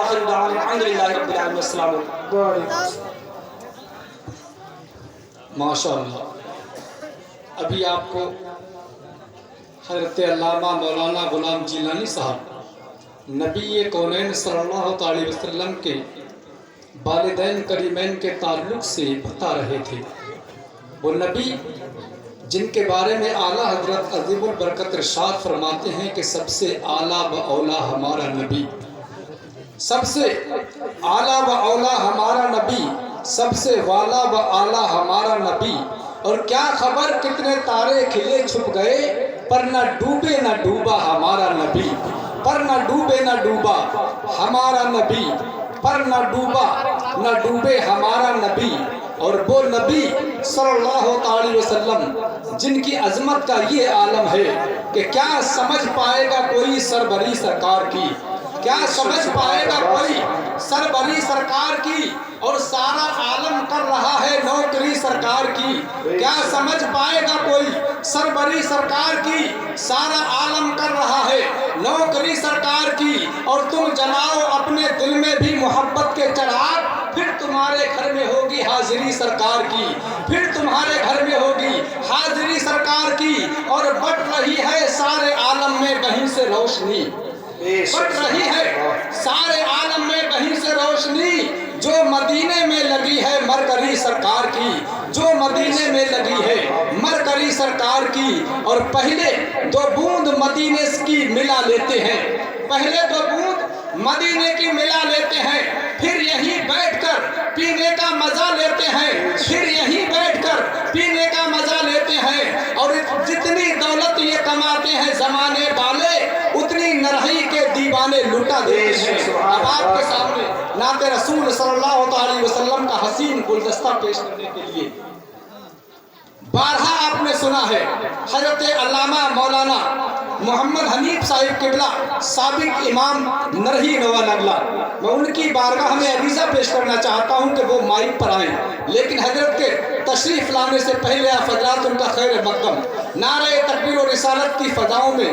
आखिर दावाना अल्हम्दुलिल्लाहि रब्बिल आलमीन। अस्सलाम वालेकुम। माशाअल्लाह। अभी आपको हज़रत अल्लामा मौलाना गुलाम जिलानी साहब नबी कौनैन सल्लल्लाहु अलैहि वसल्लम के वालिदैन करीमैन के ताल्लुक़ से बता रहे थे। वो नबी जिनके बारे में आला हज़रत अज़ीमुल बरकत इरशाद फरमाते हैं कि सबसे आला व औला हमारा नबी, सबसे आला व औला हमारा नबी, सबसे वाला व आला हमारा नबी। और क्या खबर कितने तारे खिले छुप गए, पर न डूबे न डूबा हमारा नबी, पर न डूबे न डूबा हमारा नबी, पर न डूबा न डूबे हमारा नबी। और वो नबी सल्लल्लाहु अलैहि वसल्लम जिनकी अजमत का ये आलम है कि क्या समझ पाएगा कोई सरबरी सरकार की, क्या समझ पाएगा कोई सरबरी सरकार की। और सारा आलम कर रहा है नौकरी सरकार की, क्या समझ पाएगा कोई सरबरी सरकार की। सारा आलम कर रहा है नौकरी सरकार की। और तुम जलाओ अपने दिल में भी मोहब्बत के चिराग, फिर तुम्हारे घर में होगी हाजिरी सरकार की, फिर तुम्हारे घर में होगी हाजिरी सरकार की। और बट रही है सारे आलम में कहीं से रोशनी, बट रही है सारे आलम में कहीं से रोशनी, जो मदीने में लगी है मरकरी सरकार की, जो मदीने में लगी है मरकरी सरकार की। और पहले दो बूंद मदीने की मिला लेते हैं, पहले दो बूंद मदीने की मिला लेते हैं, फिर यहीं बैठकर पीने का मजा लेते हैं, फिर यहीं बैठकर पीने का मजा लेते हैं। और जितनी दौलत ये कमाते हैं जमाने वाले, उतनी नरही के दीवाने लुटा देते हैं। अब आपके सामने नाते रसूल सल्लल्लाहु अलैहि वसल्लम का हसीन गुलदस्ता पेश करने के लिए बारहा आपने सुना है हजरत अल्लामा मौलाना मोहम्मद हनीफ साहिब किबला साबिक इमाम नरही नवा नगला, मैं उनकी बारगाह में अरीज़ा पेश करना चाहता हूं कि वो माइक पर आएँ। लेकिन हजरत के तशरीफ लाने से पहले आप हजरात उनका खैर मकदम नारे तकबीर और रिसालत की फजाओं में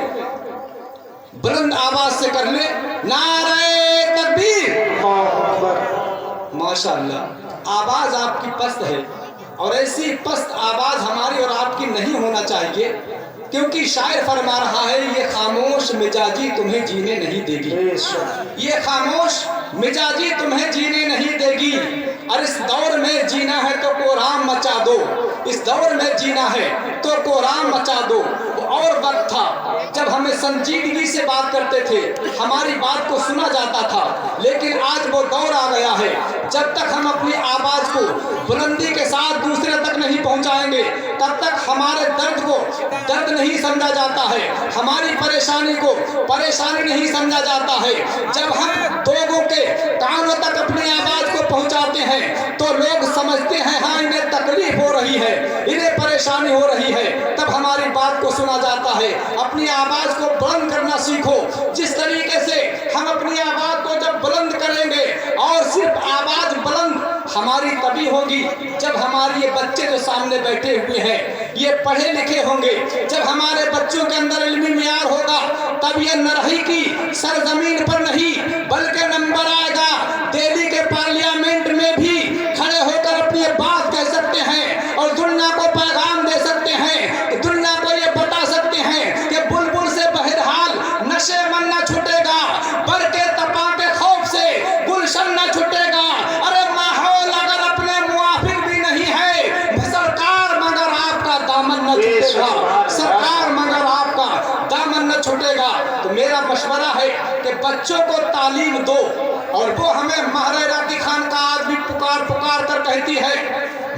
बुलंद आवाज से कर ले, नारे तकबीर। माशाअल्लाह, आवाज आपकी पस्त है और ऐसी पस्त आवाज हमारी और आपकी नहीं होना चाहिए, क्योंकि शायर फरमा रहा है ये खामोश मिजाजी तुम्हें जीने नहीं देगी, ये खामोश मिजाजी तुम्हें जीने नहीं देगी। और इस दौर में जीना है तो कोराम मचा दो, इस दौर में जीना है तो कोराम मचा दो। और वक्त था जब हमें संजीदगी से बात करते थे, हमारी बात को सुना जाता था। लेकिन आज वो दौर आ गया है, जब तक हम अपनी आवाज को बुलंदी के साथ दूसरे तक नहीं पहुंचाएंगे, तब तक हमारे दर्द को दर्द नहीं समझा जाता है, हमारी परेशानी को परेशानी नहीं समझा जाता है। जब हम लोगों के कानों तक अपनी आवाज को पहुंचाते हैं तो लोग समझते हैं हाँ इन्हें तकलीफ हो रही है, इन्हें परेशानी हो रही है, तब हमारी बात को सुना जाता है। अपनी आवाज को बुलंद करना सीखो। जिस तरीके से हम अपनी आवाज को जब बुलंद करेंगे, और सिर्फ आवाज बुलंद हमारी तभी होगी जब हमारे ये बच्चे जो सामने बैठे हुए हैं ये पढ़े लिखे होंगे, जब हमारे बच्चों के अंदर इल्मी मियार होगा, तब ये नरही की सरजमीन पर नहीं बल्कि नंबर आएगा दिल्ली के पार्लियामेंट में भी खड़े होकर अपनी बात कह सकते हैं और दुनिया को पैगाम दे सकते हैं, दुनिया को ये बता सकते हैं कि बुलबुल से बहरहाल नशे मन न छूटेगा, बर के तपा के खौफ से गुलशन न छूटेगा। अरे माहौल अगर अपने मुआफिक भी नहीं है, सरकार मगर आपका दामन न छूटेगा, सरकार मगर आपका दामन न छूटेगा। तो मेरा मशवरा है कि बच्चों को तालीम दो। और वो हमें महारेरा की खानकाह भी पुकार पुकार कर कहती है,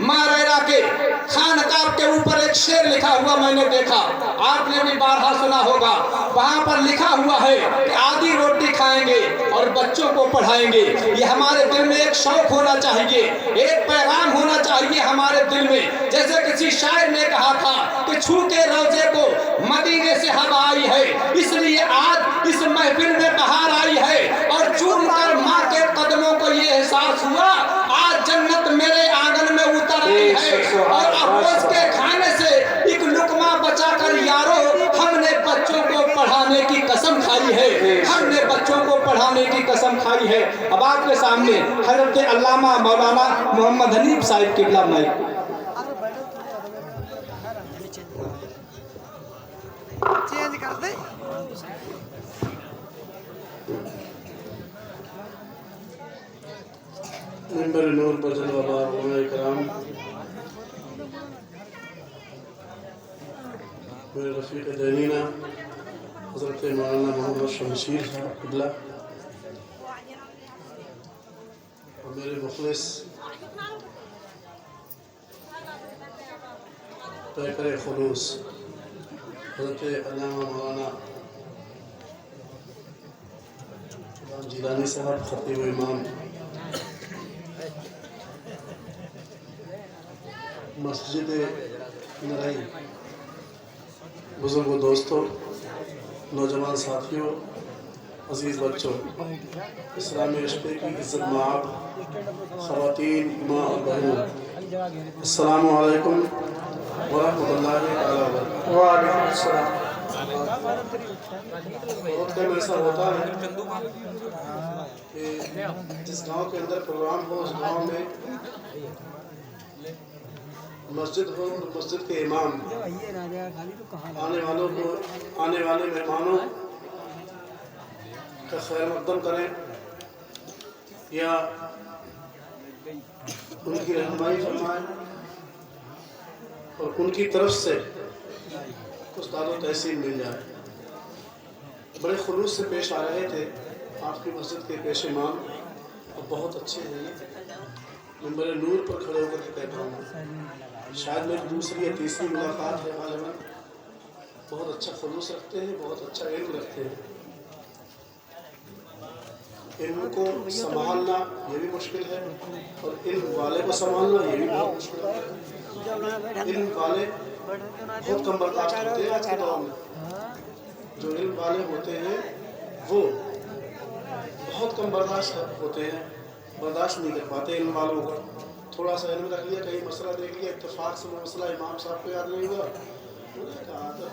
महारेरा के खानकाह के ऊपर एक शेर लिखा हुआ मैंने देखा, आपने भी बारहा सुना होगा। वहां पर लिखा हुआ है कि आधी रोटी खाएंगे और बच्चों को पढ़ाएंगे। ये हमारे दिल में एक शौक होना चाहिए, एक पैगाम होना चाहिए हमारे दिल में। जैसे किसी शायर ने कहा था कि छू के रोजे को मदीने से हवा आई है, इसलिए आज इस महफिल में बहार आई है। और चूम कर माँ के कदमों को ये एहसास हुआ, आज जन्नत मेरे आंगन में उतर आई है। और अफसोस के खाने से एक लुकमा बचाकर यारो, हमने बच्चों को पढ़ाने की कसम खाई है, हमने बच्चों को पढ़ा खाने की कसम खाई है। अब आपके सामने हजरत अल्लामा मौलाना मोहम्मद हनीफ साहिब किबला माइक। चेंज कर दे। मेंबर नूर पर जलवाबार उलमा इकराम, मेरे रफ़ीक दीना हज़रत मौलाना मोहम्मद शमशीर साहब किबला और मेरे मुखलिस पैकर खुलूस हज़रत अल्लामा मौलाना जिलानी साहब खतीब इमाम मस्जिद नरई, बुज़ुर्गों, दोस्तों, नौजवान साथियों, अज़ीज़ बच्चों, इस्लामी रिश्ते की इज़्ज़त माब ख़वातीन, माँ और बहनों, अस्सलामु अलैकुम वरहमतुल्लाहि तआला वबरकातुहू। वालेकुम अस्सलाम। बहुत कम ऐसा होता है कि जिस गांव के अंदर प्रोग्राम हो उस गांव में मस्जिद हो और मस्जिद के इमाम आने वाले मेहमानों का खैर मकदम करें या उनकी रहनुमाई फरमाएं और उनकी तरफ से कुछ दादो तहसील मिल जाए। बड़े खुलूस से पेश आ रहे थे आपकी मस्जिद के पेश इमाम और बहुत अच्छे हैं। मेंबर नूर पर खड़े होकर के कहता हूँ, शायद मेरी दूसरी या तीसरी मुलाकात है। गालिबा बहुत अच्छा खुलूस रखते हैं, बहुत अच्छा इल्म रखते हैं। इल्म को संभालना ये भी मुश्किल है और इल्म वाले को संभालना ये भी बहुत मुश्किल है। इल्म वाले बहुत कम बर्दाश्त होते हैं आज के दौर में। जो इल्म वाले होते हैं वो बहुत कम बर्दाश्त होते हैं, बर्दाश्त नहीं कर पाते इल्म वालों को। थोड़ा सा इल्म रख लिया, कहीं मसला देख लिया, इत्तेफाक से वो मसला इमाम साहब को याद नहीं हुआ, कहा तो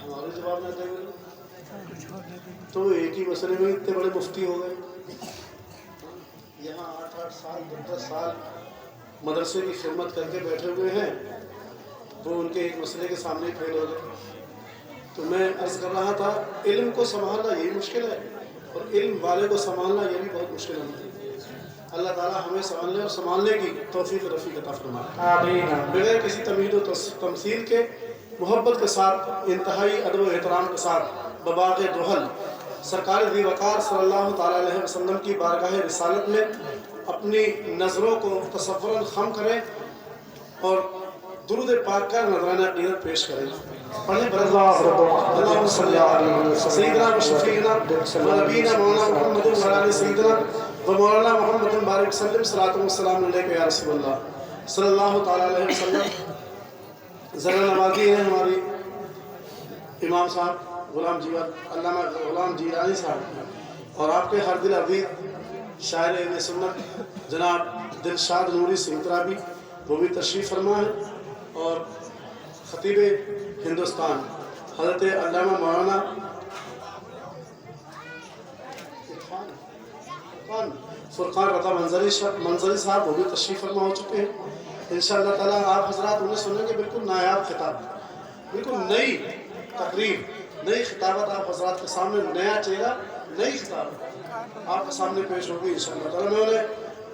हमारे जवाब न देंगे तो एक ही मसले में इतने बड़े मुफ्ती हो गए। यहाँ 8-8 साल 10-10 साल मदरसे की खिदमत करके बैठे हुए हैं, वो उनके एक मसले के सामने फेल हो गए। तो मैं अर्ज़ कर रहा था, इल्म को संभालना यही मुश्किल है और इल्म वाले को संभालना ये भी बहुत मुश्किल है। अल्लाह ताला हमें संभालने और संभालने की तौफीक रफ़ीक अता फरमाए। आमीन। बगैर किसी तमीद व तमसील के, मोहब्बत के साथ, इंतहाई अदब व एहतराम के साथ, बबाग़ दुहल सरकार दी वक़ार सल्लल्लाहु ताला अलैहि वसल्लम की बारगाह रिसालत में अपनी नज़रों को तसव्वुरन खम करें और दुरूद पाक का नजराना अक़ीदत पेश करें। पढ़ें अल्लाहुम्मा सल्ली अला सय्यिदना व शफ़ीना व नबीना मौलाना मुहम्मद व अला सय्यिदना व मौलाना मुहम्मद बारिक वसल्लम सलातो व सलाम अलैका या रसूलल्लाह सल्लल्लाहु ताला अलैहि वसल्लम। ज़रा नवाज़ी है हमारी इमाम साहब अल्लामा गुलाम जिलानी साहब और आपके हर दिल अबीद शायर इब्न सुन्नत जनाब दिलशाद नूरी सिंगतरा भी वो भी तशरीफ़ फरमा है और खतीब हिंदुस्तान हज़रत अल्लामा मौलाना फुरकान रज़ा मंजरी साहब वो भी तशरीफ़ फरमा हो चुके हैं। इंशाअल्लाह ताला आप हज़रात उन्हें सुनेंगे, बिल्कुल नायाब खिताब, बिल्कुल नई तकरीर, नई खिताबत आप हज़रात के सामने, नया चेहरा, नई खिताब आपके सामने पेश होगी इंशाअल्लाह ताला। मैं उन्हें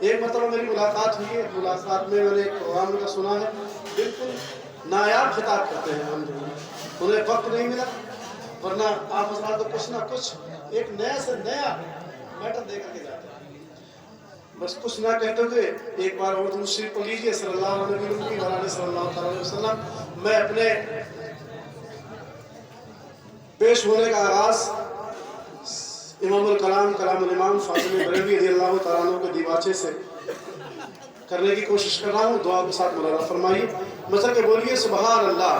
एक मतलब मेरी मुलाकात हुई है, मुलाकात में मैंने एक प्रोग्राम का सुना है, बिल्कुल नायाब खिताब करते हैं हम जो, उन्हें वक्त नहीं मिला, वरना आप हज़रात को कुछ ना कुछ एक नया से नया मैटर दे करके जाते हैं। बस कुछ ना कहते हुए एक बार और दूसरी पढ़ लीजिए सल्लल्लाहु अलैहि वसल्लम। मैं अपने पेश होने का आगाज़ इमामुल कलाम कलामुल इमाम फातिमी बरेलवी रज़ियल्लाहु तआला अन्हु के दीवाचे से करने की कोशिश कर रहा हूँ। दुआ के साथ मुलाज़ा फरमाइए। मसल के बोलिए सुभान अल्लाह,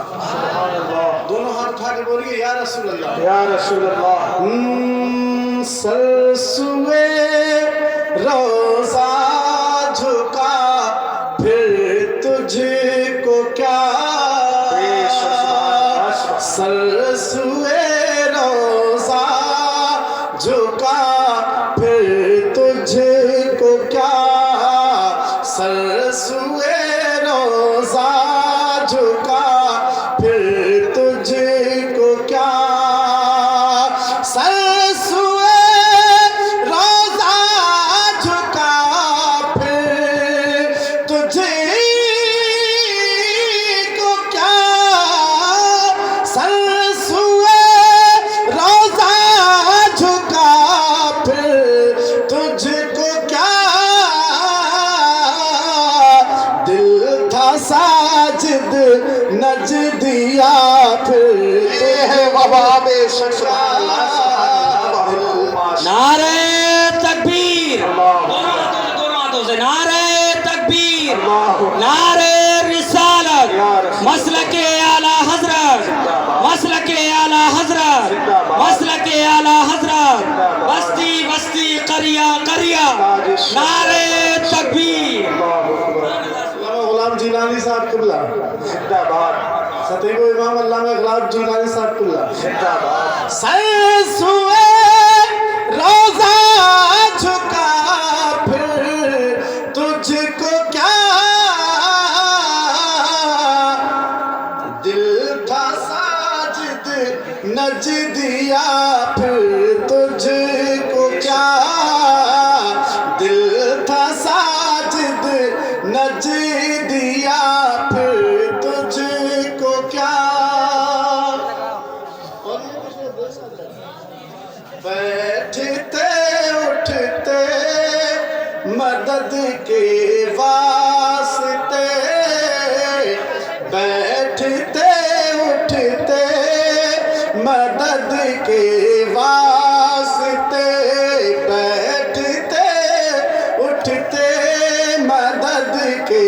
दोनों हाथ उठा के बोलिए या रसूल अल्लाह, या रसूल अल्लाह। सरसुए रोज़ा झुका फिर तुझको क्या, सरसुए रोज़ा झुका तकबीर, नारे रिसालत, मसलके आला हजरत, मसलके आला हजरत, मसलके आला हजरत, बस्ती बस्ती करिया करिया, नारे तकबीर। गुलाम जिलानी साहब कुल्ला जिंदाबाद। सतीब इमाम अल्लामा गुलाम जिलानी साहब कुल्ला जिंदाबाद। सैसुए रोजा झुका फिर तुझको क्या दिल था साजिद नजदिया फिर तुझको क्या दिल था साजिद नजदिया फिर तुझको क्या बैठते उठते मदद के वास्ते बैठते उठते मदद के वास्ते बैठते उठते मदद के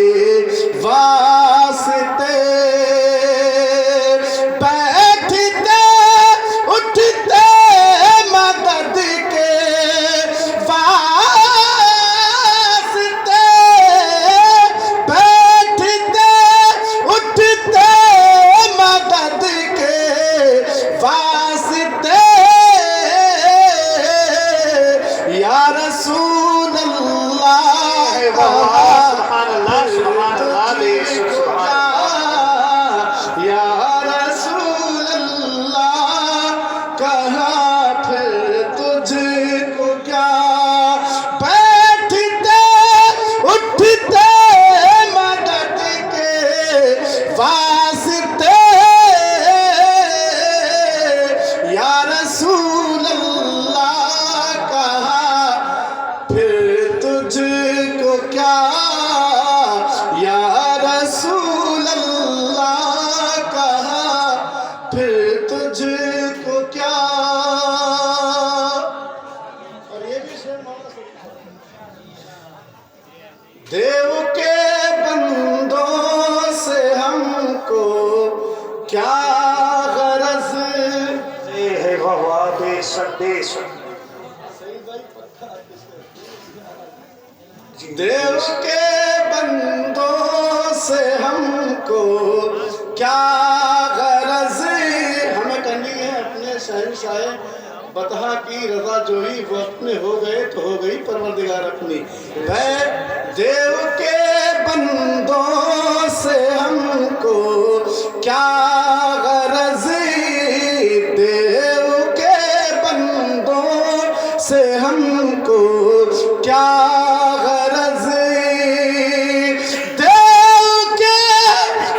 वास्ते बैठते उठते मदद के वास्ते बैठते उठते मदद के वास्ते या रसूल अल्लाह या रसूल अल्लाह कहाँ फिर तुझको क्या बैठते उठते मदद के वास्ते या रसूल अल्लाह कहाँ फिर तुझको क्या या रसूल अल्लाह कहाँ फिर तुझको क्या। और ये भी शेर देव के बंदों से हमको क्या गरज है बाबा संदेश देव के बंदों से हमको क्या गरज हमें करनी है अपने शहंशाह बतहा की रजा जोई वो अपने हो गए तो हो गई परवरदिगार अपनी। देव के बंदों से हमको क्या गरज देव के बंदों से हमको क्या गरज देव के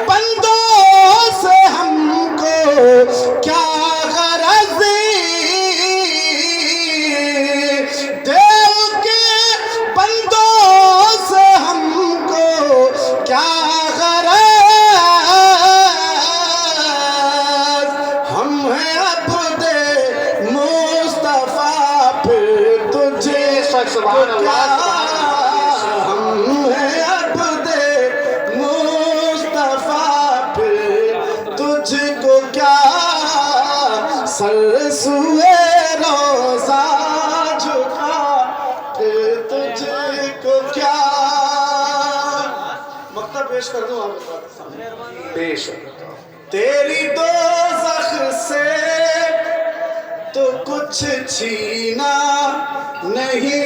बंदों से हमको क्या गरज देव के बंदों से हमको क्या गरज हम हैं अब्दे मुस्तफा फिर तुझे क्या हम हैं अब्दे मुस्तफा फिर तुझको क्या सरसुए रोज़ा झुका फिर तुझको क्या। मतलब पेश कर दूं आप पेश तेरी दोज़ख से तो कुछ छीना नहीं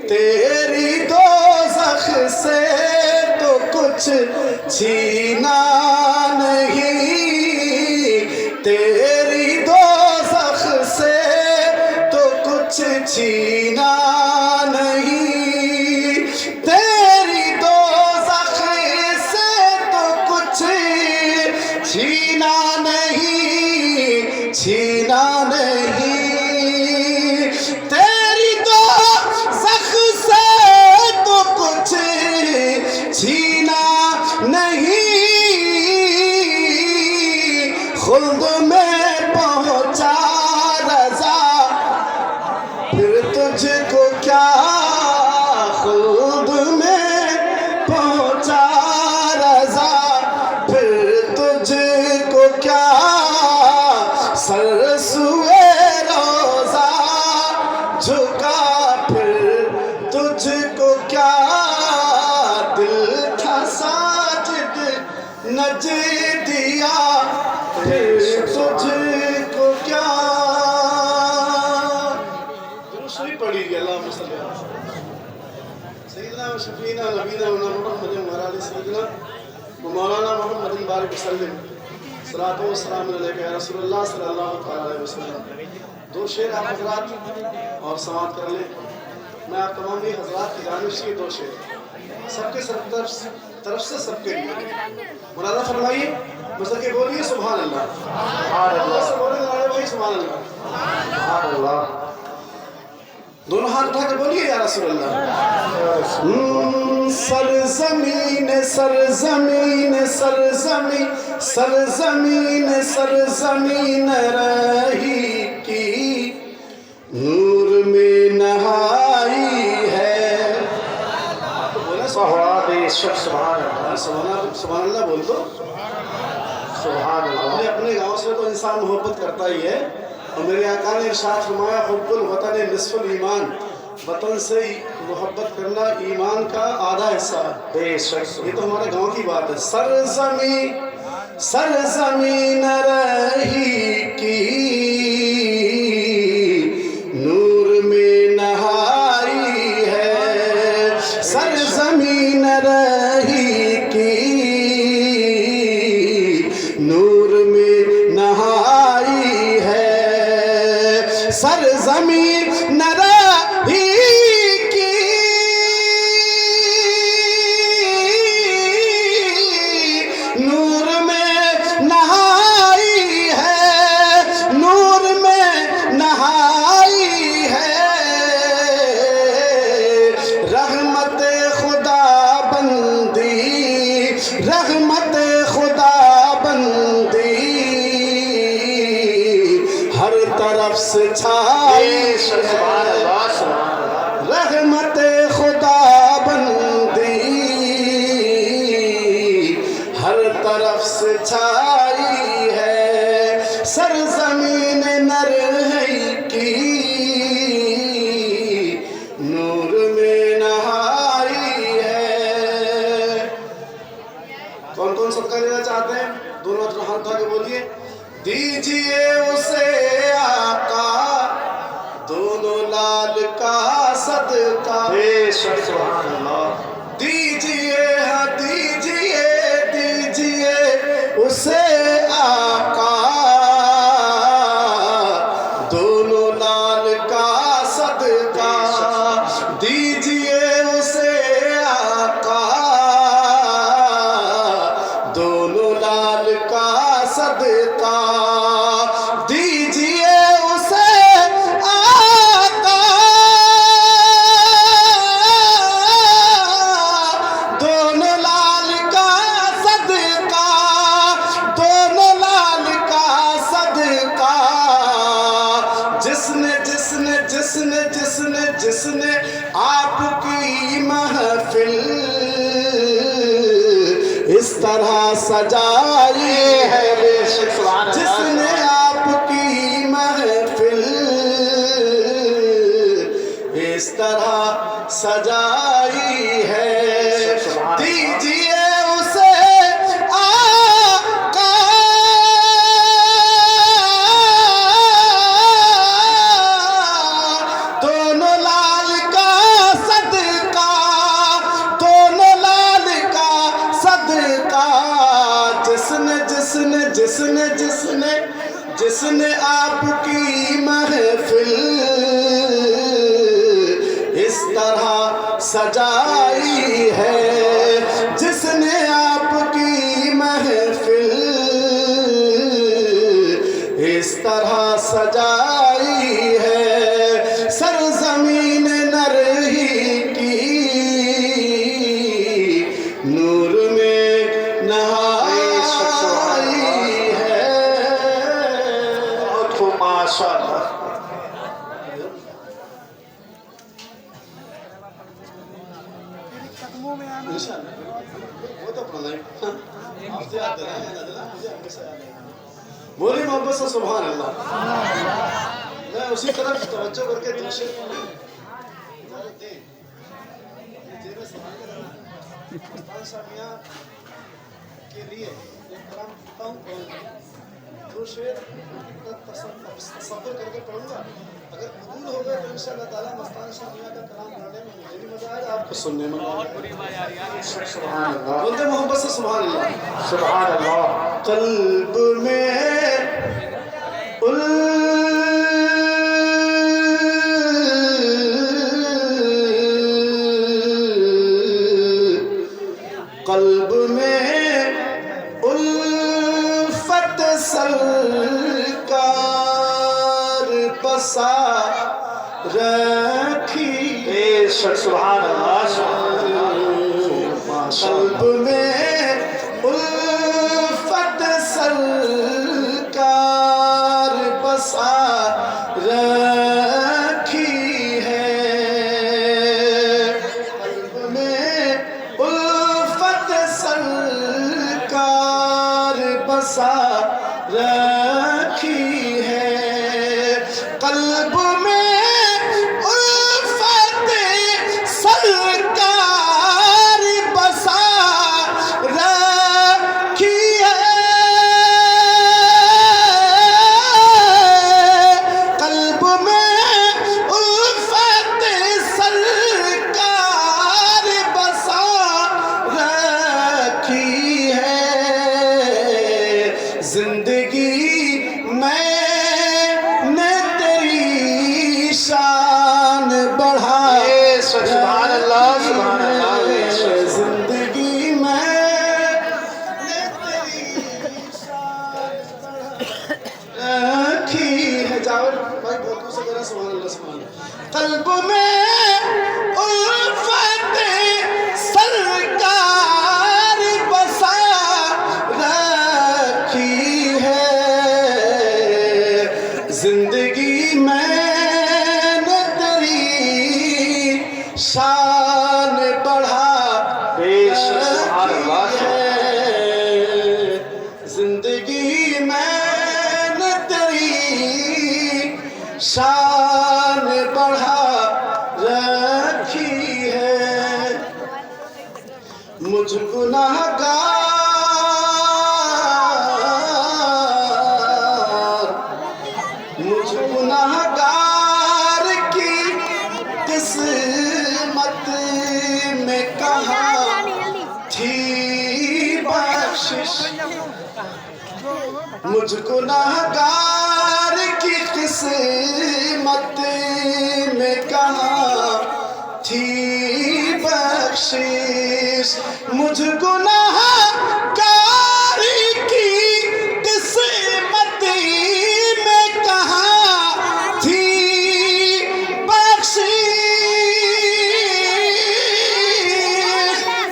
तेरी दोज़ख से तो कुछ छीना नहीं तेरी दोज़ख से तो कुछ छीना नहीं तेरी दोज़ख से तो कुछ छीना नहीं छीना नहीं तेरी दोज़ख से तो कुछ छीना नहीं खुल्द में पहुंचा रज़ा फिर तुझको क्या खुल्द में झुका फिर तुझको क्या दिल था साजिद नज दिया फिर तुझको क्या दुरूद पड़ी अल्लाह सैयदना व शफीना नबीना व मोहम्मद व आले सैयदना व मौलाना मोहम्मद बारिक वसल्लम सलातो व सलाम अलैका या रसूलुल्लाह सल्लल्लाहु अलैहि वसल्लम। दो शेर आप हजरात और समाप्त कर ले। मैं आप तमाम ही हजरात की जानिब से दो शेर सबके सब तरफ से सबके लिए मुरादा फरमाइए, मतलब के बोलिए सुभान अल्लाह। सुभान अल्लाह से बोले वाले भाई सुभान अल्लाह। सुभान अल्लाह। दोनों हाथ उठा के बोलिए या रसूल अल्लाह। सरजमीन सरजमीन सरजमीन सरजमीन सरजमीन रही की नूर में नहाई है। तो बोला सुभान अल्लाह। सुभान अल्लाह बोल दो। सुभान अल्लाह। अपने गांव से तो इंसान मोहब्बत करता ही है, और मेरे आका ने इरशाद फरमाया हुब्बुल वतन निस्फुल ईमान, वतन से मोहब्बत करना ईमान का आधा हिस्सा है। ये तो हमारे गांव की बात है। सरजमीन रही की नूर में नहाई है। सरजमीन रही की नूर में नहाई है। सरजमीन रही की नूर में नहाई है। नूर में नहाई है। रहमत खुदा बंदी रहमत खुदा बंदी हर तरफ से छाई। रहमत खुदा बंदी हर तरफ से छाई है। सरजमीन नर है की नूर में नहाई है। कौन कौन सदका लेना चाहते हैं? दोनों हाथ उठा के बोलिए। दीजिए उसे आका दोनों लाल का सदका। सुभान अल्लाह। दीजिए हाँ दीजिए दीजिए उसे आका दोनों लाल का सदका। दीजिए उसे आका दोनों लाल का सदका। दीजिए उसे आका दोनों लाल का सदका। दोनों लाल का सदका। जिसने जिसने जिसने जिसने जिसने आपकी महफिल इस तरह सजाई है। जिसने आपकी महफिल इस तरह सजाई है। दीजिए उसे आका दोनों लाल का सदका। दोनों लाल का सदका। जिसने जिसने जिसने जिसने जिसने आपकी महफिल इस तरह सजाई है। जिसने आपकी महफिल इस तरह सजाई है। सरजमीन नर ही की नूर में नहाई है। माशाअल्लाह। कदमों में आना वो तो अपना नहीं आपसे याद है मुझे हमेशा याद है। बोली मोहब्बत से सुभान अल्लाह। मैं उसी तरफ तवज्जो करके दूसरे मस्तान शाह मियां के लिए एक कलाम पढ़ता हूँ और दो शेर तसव्वुर करके पढ़ूंगा। अगर कबूल हो गए तो इंशाअल्लाह ताला मस्तान शाह मियां का कलाम पढ़ने में मुझे भी मजा आएगा, आपको सुनने में बहुत बुरी आवाज आ रही है। सुभान अल्लाह, बोलते मोहब्बत से सुभान अल्लाह। सुभान अल्लाह। कल्ब में कल्ब में उल्फत सरकार बसा रखी। सुभान अल्लाह। कल्ब में उल्फत सरकार बसा रखी है। कल्ब में उल्फत सरकार बसा रखी है। कल्ब में उल्फत सरकार बसा रखी है। कल्ब में उल्फत सरकार बसा रखी है। जिंदगी मैंने तेरी शान बढ़ाई। सुभान अल्लाह। सुभान अल्लाह। जिंदगी मैंने तेरी शान बढ़ाई है। जाओ भाई बहुत से जरा सुभान अल्लाह। सुभान अल्लाह। कल्ब में उल्फत सरकार बसा रखी है। जिंदगी मैंने तेरी शान बढ़ा रखी है। जिंदगी मैंने तेरी शान बढ़ा रखी है। मुझ गुनाहगार की किस्मत में कहाँ थी बख्शिश। मुझ गुनाहगार की किस्मत में कहाँ थी बख्शिश। मुझ गुनाहगार की किस्मत में कहाँ थी बख्शिश।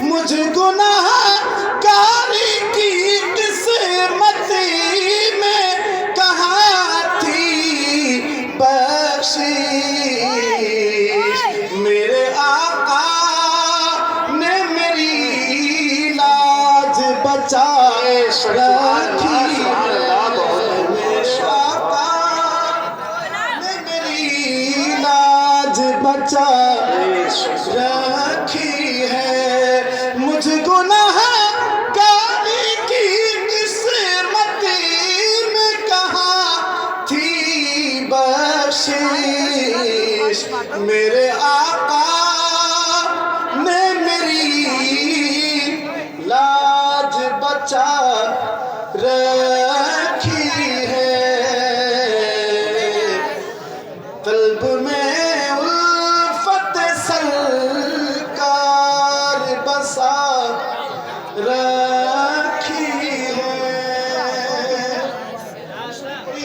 मुझ गुनाहगार की किस्मत में कहाँ थी बख्शिश। मेरे आका ने मेरी लाज बचाए रखी। मेरे आका ने मेरी लाज बचाए रखी है। मुझ गुनाहगार की किस्मत में कहाँ थी बख्शिश। मेरे आका ने मेरी लाज बचा रखी है। कल्ब में उल्फत सरकार बसा रखी है।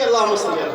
अल्लाहुम्मा सल्ली अला